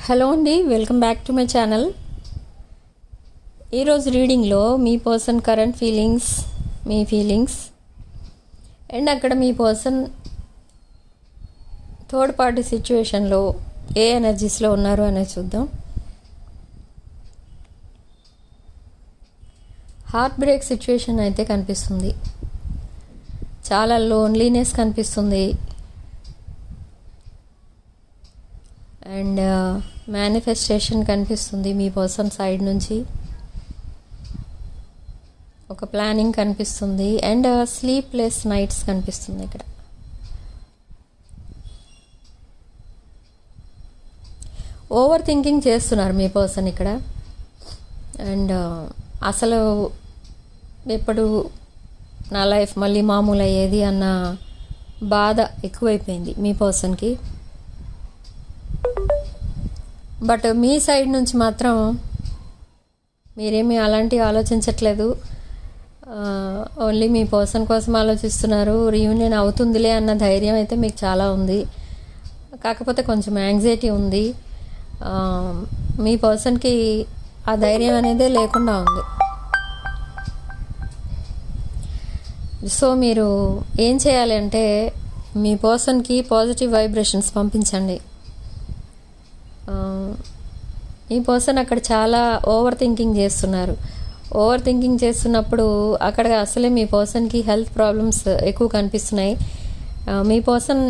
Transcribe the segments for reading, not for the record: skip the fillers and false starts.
Hello అండి, welcome back to my channel. ఈరోజు రీడింగ్లో మీ పర్సన్ కరెంట్ ఫీలింగ్స్, మీ ఫీలింగ్స్ అండ్ అక్కడ మీ పర్సన్ థర్డ్ పార్టీ సిచ్యువేషన్లో ఏ ఎనర్జీస్లో ఉన్నారు అనేది చూద్దాం. హార్ట్ బ్రేక్ సిచ్యువేషన్ అయితే కనిపిస్తుంది. చాలా లోన్లీనెస్ కనిపిస్తుంది. అండ్ మేనిఫెస్టేషన్ కనిపిస్తుంది. మీ పర్సన్ సైడ్ నుంచి ఒక ప్లానింగ్ కనిపిస్తుంది. అండ్ స్లీప్లెస్ నైట్స్ కనిపిస్తుంది. ఇక్కడ ఓవర్ థింకింగ్ చేస్తున్నారు మీ పర్సన్ ఇక్కడ. అండ్ అసలు ఎప్పుడు నా లైఫ్ మళ్ళీ మామూలు అయ్యేది అన్న బాధ ఎక్కువైపోయింది మీ పర్సన్కి. బట్ మీ సైడ్ నుంచి మాత్రం మీరేమీ అలాంటివి ఆలోచించట్లేదు. ఓన్లీ మీ పర్సన్ కోసం ఆలోచిస్తున్నారు. రీయూనియన్ అవుతుందిలే అన్న ధైర్యం అయితే మీకు చాలా ఉంది. కాకపోతే కొంచెం యాంగ్జైటీ ఉంది. మీ పర్సన్కి ఆ ధైర్యం అనేదే లేకుండా ఉంది. సో మీరు ఏం చేయాలి అంటే మీ పర్సన్కి పాజిటివ్ వైబ్రేషన్స్ పంపించండి. ఈ పర్సన్ అక్కడ చాలా ఓవర్ థింకింగ్ చేస్తున్నారు. ఓవర్ థింకింగ్ చేస్తున్నప్పుడు అక్కడ అసలే మీ పర్సన్కి హెల్త్ ప్రాబ్లమ్స్ ఎక్కువ కనిపిస్తున్నాయి. మీ పర్సన్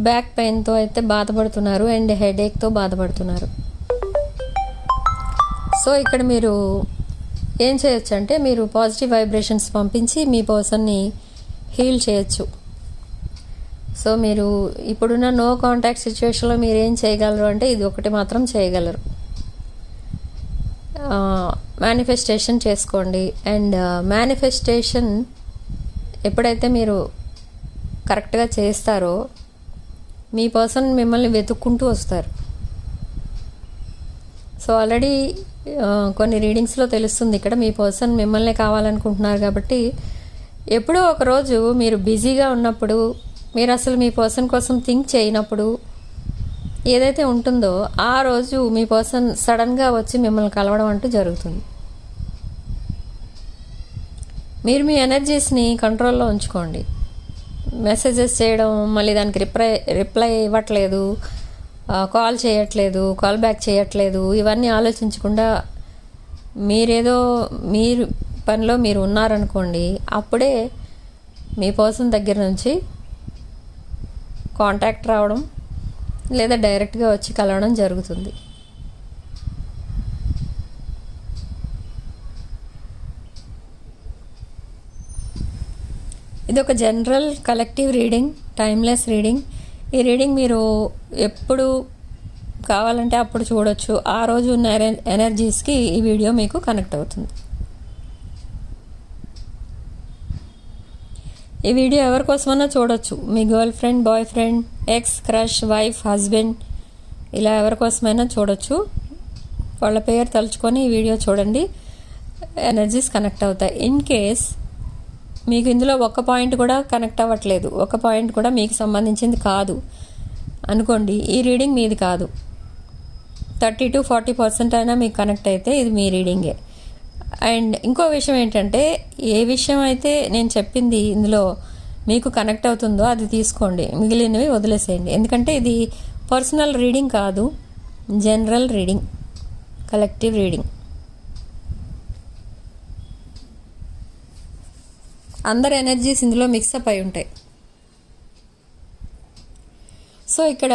బ్యాక్ పెయిన్తో అయితే బాధపడుతున్నారు అండ్ హెడేక్తో బాధపడుతున్నారు. సో ఇక్కడ మీరు ఏం చేయొచ్చు అంటే మీరు పాజిటివ్ వైబ్రేషన్స్ పంపించి మీ పర్సన్ని హీల్ చేయొచ్చు. సో మీరు ఇప్పుడున్న నో కాంటాక్ట్ సిచ్యువేషన్లో మీరు ఏం చేయగలరు అంటే ఇది ఒకటి మాత్రం చేయగలరు. మేనిఫెస్టేషన్ చేసుకోండి. అండ్ మేనిఫెస్టేషన్ ఎప్పుడైతే మీరు కరెక్ట్గా చేస్తారో మీ పర్సన్ మిమ్మల్ని వెతుక్కుంటూ వస్తారు. సో ఆల్రెడీ కొన్ని రీడింగ్స్లో తెలుస్తుంది ఇక్కడ మీ పర్సన్ మిమ్మల్ని కావాలనుకుంటున్నారు. కాబట్టి ఎప్పుడో ఒకరోజు మీరు బిజీగా ఉన్నప్పుడు, మీరు అసలు మీ పర్సన్ కోసం థింక్ చేయనప్పుడు ఏదైతే ఉంటుందో ఆ రోజు మీ పర్సన్ సడన్గా వచ్చి మిమ్మల్ని కలవడం అంటూ జరుగుతుంది. మీరు మీ ఎనర్జీస్ని కంట్రోల్లో ఉంచుకోండి. మెసేజెస్ చేయడం, మళ్ళీ దానికి రిప్లై ఇవ్వట్లేదు, కాల్ చేయట్లేదు, కాల్ బ్యాక్ చేయట్లేదు, ఇవన్నీ ఆలోచించకుండా మీరేదో మీరు పనిలో మీరు ఉన్నారనుకోండి, అప్పుడే మీ పర్సన్ దగ్గర నుంచి కాంటాక్ట్ రావడం లేదా డైరెక్ట్గా వచ్చి కలవడం జరుగుతుంది. ఇది ఒక general collective reading, timeless reading. ఈ రీడింగ్ మీరు ఎప్పుడు కావాలంటే అప్పుడు చూడొచ్చు. ఆ రోజు ఉన్న ఎనర్జీస్కి ఈ వీడియో మీకు కనెక్ట్ అవుతుంది. ఈ వీడియో ఎవరి కోసమన్నా చూడొచ్చు. మీ girlfriend, boyfriend, ex, crush, wife, husband, ఇలా ఎవరి కోసమైనా చూడొచ్చు. వాళ్ళ పేరు తలుచుకొని ఈ వీడియో చూడండి. ఎనర్జీస్ కనెక్ట్ అవుతాయి. ఇన్ కేస్ మీకు ఇందులో ఒక్క పాయింట్ కూడా కనెక్ట్ అవ్వట్లేదు, ఒక పాయింట్ కూడా మీకు సంబంధించింది కాదు అనుకోండి, ఈ రీడింగ్ మీది కాదు. 30 to 40% అయినా మీకు కనెక్ట్ అయితే ఇది మీ రీడింగే. అండ్ ఇంకో విషయం ఏంటంటే, ఏ విషయం అయితే నేను చెప్పింది ఇందులో మీకు కనెక్ట్ అవుతుందో అది తీసుకోండి, మిగిలినవి వదిలేసేయండి. ఎందుకంటే ఇది పర్సనల్ రీడింగ్ కాదు, జనరల్ రీడింగ్, కలెక్టివ్ రీడింగ్. అందరి ఎనర్జీస్ ఇందులో మిక్సప్ అయి ఉంటాయి. సో ఇక్కడ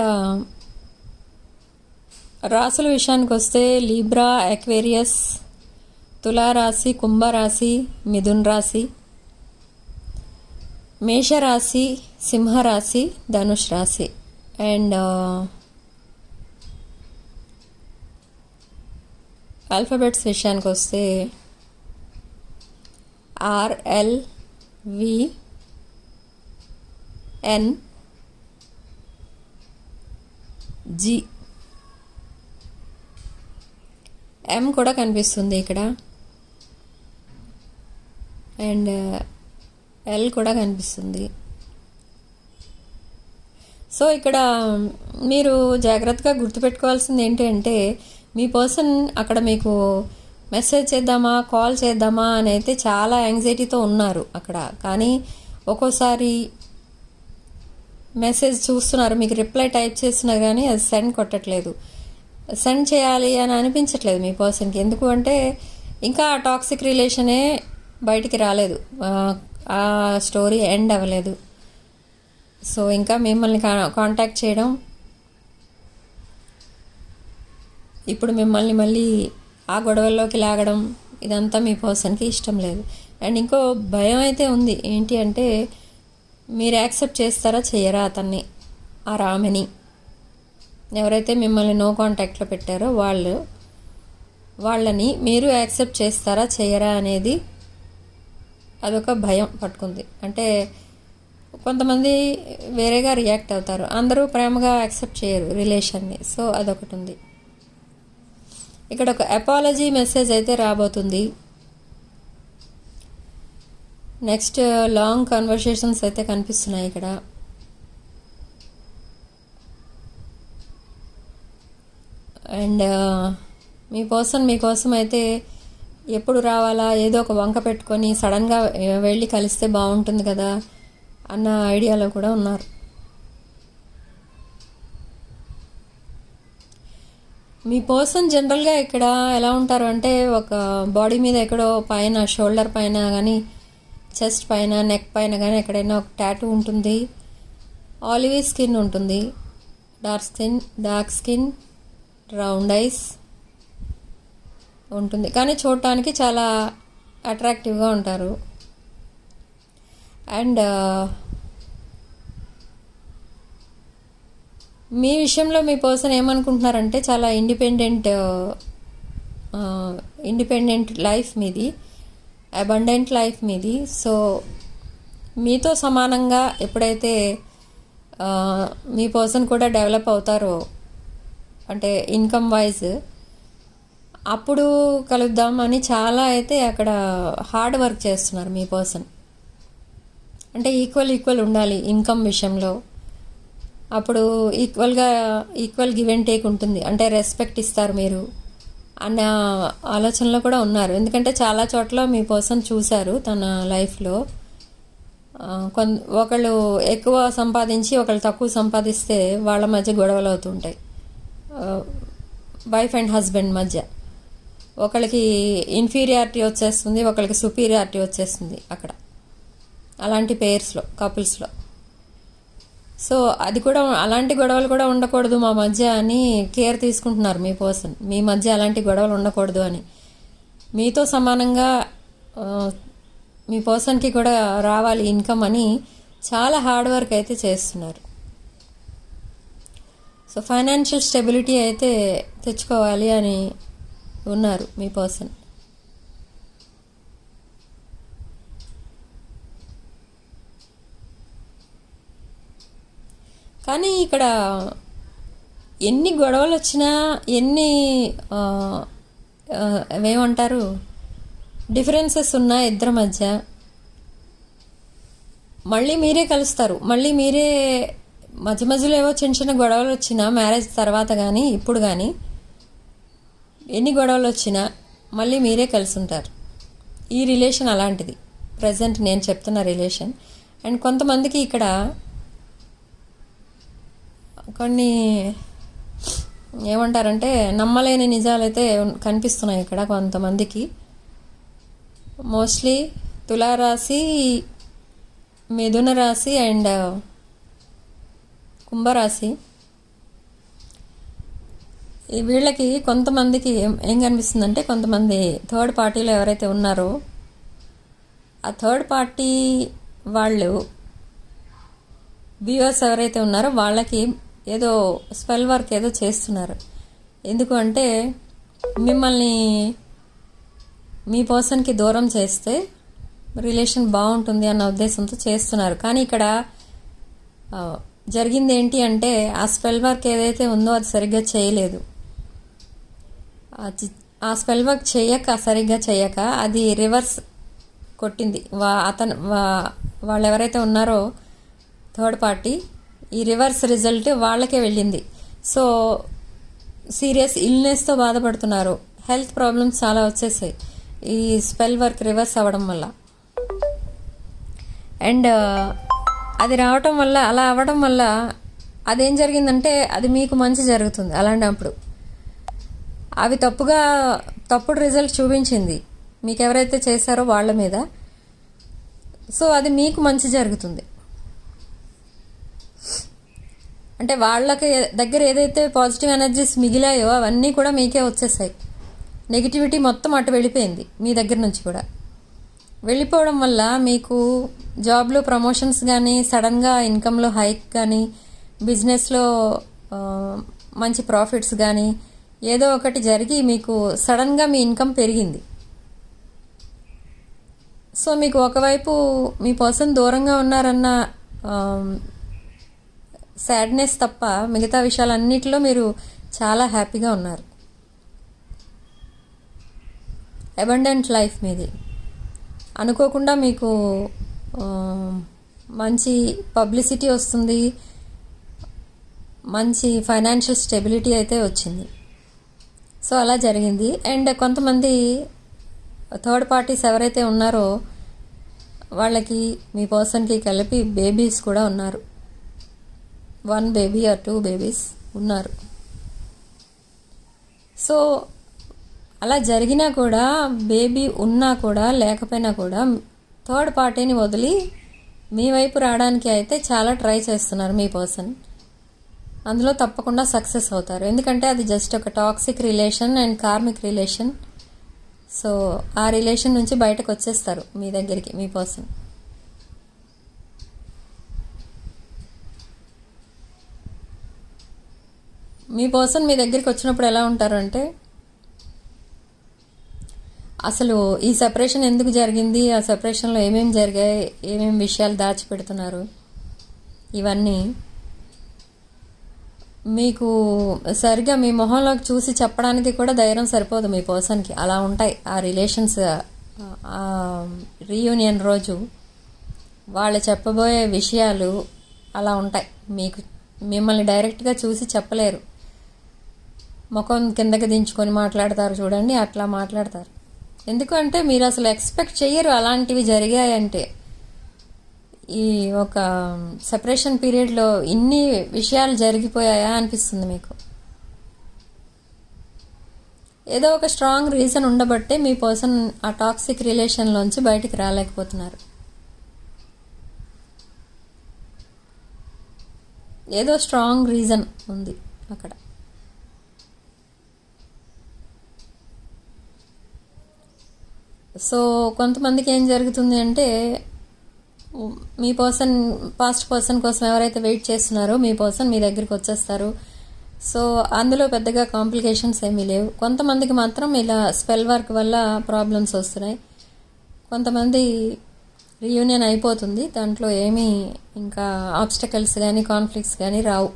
రాసుల విషయానికి వస్తే లీబ్రా, ఎక్వేరియస్, తులారాశి, కుంభరాశి, మిథున్ రాశి, మేషరాశి, సింహరాశి, ధనుష్ రాశి. అండ్ ఆల్ఫాబెట్స్ విషయానికి వస్తే RL, V, N, G, M కూడా కనిపిస్తుంది ఇక్కడ. అండ్ L కూడా కనిపిస్తుంది. సో ఇక్కడ మీరు జాగ్రత్తగా గుర్తుపెట్టుకోవాల్సింది ఏంటి అంటే, మీ పర్సన్ అక్కడ మీకు మెసేజ్ చేద్దామా కాల్ చేద్దామా అని అయితే చాలా యాంగ్జైటీతో ఉన్నారు అక్కడ. కానీ ఒక్కోసారి మెసేజ్ చూస్తున్నారు, మీకు రిప్లై టైప్ చేస్తున్నారు కానీ అది సెండ్ కొట్టట్లేదు, సెండ్ చేయాలి అని అనిపించట్లేదు మీ పర్సన్కి. ఎందుకు అంటే ఇంకా ఆ టాక్సిక్ రిలేషనే బయటికి రాలేదు, ఆ స్టోరీ ఎండ్ అవ్వలేదు. సో ఇంకా మిమ్మల్ని కాంటాక్ట్ చేయడం, ఇప్పుడు మిమ్మల్ని మళ్ళీ ఆ గొడవల్లోకి లాగడం, ఇదంతా మీ పర్సన్కి ఇష్టం లేదు. అండ్ ఇంకో భయం అయితే ఉంది, ఏంటి అంటే మీరు యాక్సెప్ట్ చేస్తారా చేయరా అతన్ని, ఆ రామని ఎవరైతే మిమ్మల్ని నో కాంటాక్ట్లో పెట్టారో వాళ్ళని మీరు యాక్సెప్ట్ చేస్తారా చేయరా అనేది అదొక భయం పట్టుకుంది. అంటే కొంతమంది వేరేగా రియాక్ట్ అవుతారు, అందరూ ప్రేమగా యాక్సెప్ట్ చేయరు రిలేషన్ని. సో అదొకటి ఉంది. ఇక్కడ ఒక అపాలజీ మెసేజ్ అయితే రాబోతుంది. నెక్స్ట్ లాంగ్ కన్వర్సేషన్స్ అయితే కనిపిస్తున్నాయి ఇక్కడ. అండ్ మీ పర్సన్ మీకోసం అయితే ఎప్పుడు రావాలా, ఏదో ఒక వంక పెట్టుకొని సడన్గా వెళ్ళి కలిస్తే బాగుంటుంది కదా అన్న ఐడియాలో కూడా ఉన్నారు. మీ పర్సన్ జనరల్గా ఇక్కడ ఎలా ఉంటారు అంటే, ఒక బాడీ మీద ఎక్కడో పైన షోల్డర్ పైన కానీ చెస్ట్ పైన నెక్ పైన కానీ ఎక్కడైనా ఒక టాటూ ఉంటుంది. ఆలివ్ స్కిన్ ఉంటుంది, డార్క్ స్కిన్, రౌండ్ ఐస్ ఉంటుంది. కానీ చూడటానికి చాలా అట్రాక్టివ్గా ఉంటారు. అండ్ మీ విషయంలో మీ పర్సన్ ఏమనుకుంటున్నారంటే, చాలా ఇండిపెండెంట్ లైఫ్ మీది, అబండెంట్ లైఫ్ మీది. సో మీతో సమానంగా ఎప్పుడైతే మీ పర్సన్ కూడా డెవలప్ అవుతారో, అంటే ఇన్కమ్ వైజ్, అప్పుడు కలుద్దామని చాలా అయితే అక్కడ హార్డ్ వర్క్ చేస్తున్నారు మీ పర్సన్. అంటే ఈక్వల్ ఉండాలి ఇన్కమ్ విషయంలో, అప్పుడు ఈక్వల్ గివ్ అండ్ టేక్ ఉంటుంది, అంటే రెస్పెక్ట్ ఇస్తారు మీరు అన్న ఆలోచనలో కూడా ఉన్నారు. ఎందుకంటే చాలా చోట్ల మీ పర్సన్ చూశారు తన లైఫ్లో, ఒకళ్ళు ఎక్కువ సంపాదించి ఒకళ్ళు తక్కువ సంపాదిస్తే వాళ్ళ మధ్య గొడవలు అవుతుంటాయి, వైఫ్ అండ్ హస్బెండ్ మధ్య. ఒకళ్ళకి ఇన్ఫీరియారిటీ వచ్చేస్తుంది, ఒకళ్ళకి సుపీరియారిటీ వచ్చేస్తుంది అక్కడ, అలాంటి పేర్స్లో, కపుల్స్లో. సో అది కూడా, అలాంటి గొడవలు కూడా ఉండకూడదు మా మధ్య అని కేర్ తీసుకుంటున్నారు మీ పర్సన్. మీ మధ్య అలాంటి గొడవలు ఉండకూడదు అని మీతో సమానంగా మీ పర్సన్కి కూడా రావాలి ఇన్కమ్ అని చాలా హార్డ్ వర్క్ అయితే చేస్తున్నారు. సో ఫైనాన్షియల్ స్టెబిలిటీ అయితే తెచ్చుకోవాలి అని ఉన్నారు మీ పర్సన్. కానీ ఇక్కడ ఎన్ని గొడవలు వచ్చినా, ఎన్ని ఏమంటారు డిఫరెన్సెస్ ఉన్నా ఇద్దరి మధ్య, మళ్ళీ మీరే కలుస్తారు. మళ్ళీ మీరే మధ్యలో ఏవో చిన్న గొడవలు వచ్చినా మ్యారేజ్ తర్వాత కానీ ఇప్పుడు కానీ ఎన్ని గొడవలు వచ్చినా మళ్ళీ మీరే కలిసి ఉంటారు. ఈ రిలేషన్ అలాంటిది, ప్రజెంట్ నేను చెప్తున్న రిలేషన్. అండ్ కొంతమందికి ఇక్కడ కొన్ని ఏమంటారంటే నమ్మలేని నిజాలైతే కనిపిస్తున్నాయి ఇక్కడ కొంతమందికి. మోస్ట్లీ తులారాశి, మిథున రాశి అండ్ కుంభరాశి, వీళ్ళకి కొంతమందికి ఏం కనిపిస్తుందంటే, కొంతమంది థర్డ్ పార్టీలో ఎవరైతే ఉన్నారో ఆ థర్డ్ పార్టీ వాళ్ళు వ్యూవర్స్ ఎవరైతే ఉన్నారో వాళ్ళకి ఏదో స్పెల్ వర్క్ ఏదో చేస్తున్నారు. ఎందుకు అంటే మిమ్మల్ని మీ పర్సన్కి దూరం చేస్తే రిలేషన్ బాగుంటుంది అన్న ఉద్దేశంతో చేస్తున్నారు. కానీ ఇక్కడ జరిగింది ఏంటి అంటే, ఆ స్పెల్ వర్క్ ఏదైతే ఉందో అది సరిగ్గా చేయలేదు. ఆ స్పెల్ వర్క్ సరిగ్గా చేయక అది రివర్స్ కొట్టింది. వాళ్ళు ఎవరైతే ఉన్నారో థర్డ్ పార్టీ, ఈ రివర్స్ రిజల్ట్ వాళ్ళకే వెళ్ళింది. సో సీరియస్ ఇల్నెస్తో బాధపడుతున్నారు, హెల్త్ ప్రాబ్లమ్స్ చాలా వచ్చేసాయి ఈ స్పెల్ వర్క్ రివర్స్ అవ్వడం వల్ల. అండ్ అది రావటం వల్ల, అలా అవ్వడం వల్ల అదేం జరిగిందంటే అది మీకు మంచి జరుగుతుంది. అలాంటప్పుడు అవి తప్పుడు రిజల్ట్ చూపించింది మీకు ఎవరైతే చేశారో వాళ్ళ మీద. సో అది మీకు మంచి జరుగుతుంది. అంటే వాళ్ళకి దగ్గర ఏదైతే పాజిటివ్ ఎనర్జీస్ మిగిలాయో అవన్నీ కూడా మీకే వచ్చేసాయి. నెగిటివిటీ మొత్తం అటు వెళ్ళిపోయింది మీ దగ్గర నుంచి కూడా. వెళ్ళిపోవడం వల్ల మీకు జాబ్లో ప్రమోషన్స్ కానీ, సడన్గా ఇన్కంలో హైక్ కానీ, బిజినెస్లో మంచి ప్రాఫిట్స్ కానీ ఏదో ఒకటి జరిగి మీకు సడన్గా మీ ఇన్కమ్ పెరిగింది. సో మీకు ఒకవైపు మీ పర్సన్ దూరంగా ఉన్నారన్న సాడ్నెస్ తప్ప మిగతా విషయాలన్నిటిలో మీరు చాలా హ్యాపీగా ఉన్నారు. అబండెంట్ లైఫ్ మీది. అనుకోకుండా మీకు మంచి పబ్లిసిటీ వస్తుంది, మంచి ఫైనాన్షియల్ స్టెబిలిటీ అయితే వచ్చింది. సో అలా జరిగింది. అండ్ కొంతమంది థర్డ్ పార్టీస్ ఎవరైతే ఉన్నారో వాళ్ళకి మీ పర్సన్కి కలిపి బేబీస్ కూడా ఉన్నారు. 1 బేబీ ఆర్ 2 బేబీస్ ఉన్నారు. సో అలా జరిగినా కూడా, బేబీ ఉన్నా కూడా లేకపోయినా కూడా థర్డ్ పార్టీని వదిలి మీ వైపు రావడానికి అయితే చాలా ట్రై చేస్తున్నారు మీ పర్సన్. అందులో తప్పకుండా సక్సెస్ అవుతారు. ఎందుకంటే అది జస్ట్ ఒక toxic relation and karmic relation. So ఆ రిలేషన్ నుంచి బయటకు వచ్చేస్తారు మీ దగ్గరికి మీ పర్సన్. మీ పర్సన్ మీ దగ్గరికి వచ్చినప్పుడు ఎలా ఉంటారు అంటే, అసలు ఈ సెపరేషన్ ఎందుకు జరిగింది, ఆ సెపరేషన్లో ఏమేమి జరిగాయి, ఏమేమి విషయాలు దాచిపెడుతున్నారు, ఇవన్నీ మీకు సరిగ్గా మీ మొహంలోకి చూసి చెప్పడానికి కూడా ధైర్యం సరిపోదు మీ పర్సన్కి. అలా ఉంటాయి ఆ రిలేషన్స్. రీయూనియన్ రోజు వాళ్ళు చెప్పబోయే విషయాలు అలా ఉంటాయి. మిమ్మల్ని డైరెక్ట్గా చూసి చెప్పలేరు. ముఖం కిందకి దించుకొని మాట్లాడతారు చూడండి, అట్లా మాట్లాడతారు. ఎందుకంటే మీరు అసలు ఎక్స్పెక్ట్ చెయ్యరు అలాంటివి జరిగాయంటే. ఈ ఒక సెపరేషన్ పీరియడ్లో ఇన్ని విషయాలు జరిగిపోయాయా అనిపిస్తుంది మీకు. ఏదో ఒక స్ట్రాంగ్ రీజన్ ఉండబట్టే మీ పర్సన్ ఆ టాక్సిక్ రిలేషన్లోంచి బయటికి రాలేకపోతున్నారు. ఏదో స్ట్రాంగ్ రీజన్ ఉంది అక్కడ. సో కొంతమందికి ఏం జరుగుతుంది అంటే, మీ పాస్ట్ పర్సన్ కోసం ఎవరైతే వెయిట్ చేస్తున్నారో మీ పర్సన్ మీ దగ్గరికి వచ్చేస్తారు. సో అందులో పెద్దగా కాంప్లికేషన్స్ ఏమీ లేవు. కొంతమందికి మాత్రం ఇలా స్పెల్ వర్క్ వల్ల ప్రాబ్లమ్స్ వస్తున్నాయి. కొంతమంది రీయూనియన్ అయిపోతుంది, దాంట్లో ఏమీ ఇంకా ఆబ్స్టకల్స్ కానీ కాన్ఫ్లిక్ట్స్ కానీ రావు.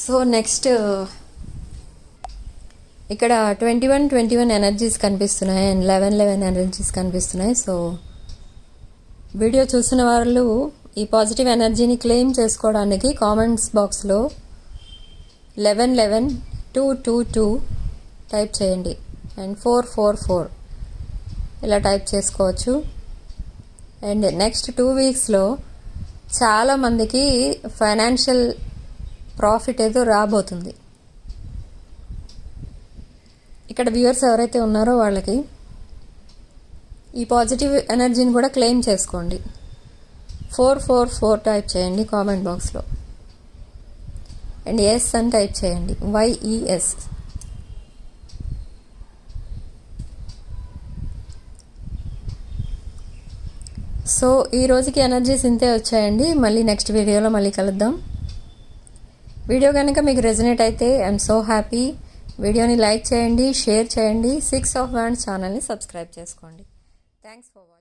సో నెక్స్ట్ ఇక్కడ 21 ఎనర్జీస్ కనిపిస్తున్నాయి అండ్ 11 ఎనర్జీస్ కనిపిస్తున్నాయి. సో వీడియో చూసిన వాళ్ళు ఈ పాజిటివ్ ఎనర్జీని క్లెయిమ్ చేసుకోవడానికి కామెంట్స్ బాక్స్లో 1111-222 టైప్ చేయండి అండ్ 444 ఇలా టైప్ చేసుకోవచ్చు. అండ్ నెక్స్ట్ 2 వీక్స్లో చాలామందికి ఫైనాన్షియల్ ప్రాఫిట్ ఏదో రాబోతుంది. ఇక్కడ వ్యూవర్స్ ఎవరైతే ఉన్నారో వాళ్ళకి ఈ పాజిటివ్ ఎనర్జీని కూడా క్లెయిమ్ చేసుకోండి. 444 టైప్ చేయండి కామెంట్ బాక్స్లో అండ్ ఎస్ అని టైప్ చేయండి, YES. సో ఈ రోజుకి ఎనర్జీస్ ఇంతే వచ్చాయండి. మళ్ళీ నెక్స్ట్ వీడియోలో మళ్ళీ కలుద్దాం. వీడియో కనుక మీకు రెజనేట్ అయితే ఐఎమ్ సో హ్యాపీ. వీడియోని లైక్ చేయండి, షేర్ చేయండి. 6 of Wands ఛానల్ని సబ్స్క్రైబ్ చేసుకోండి. Thanks for watching.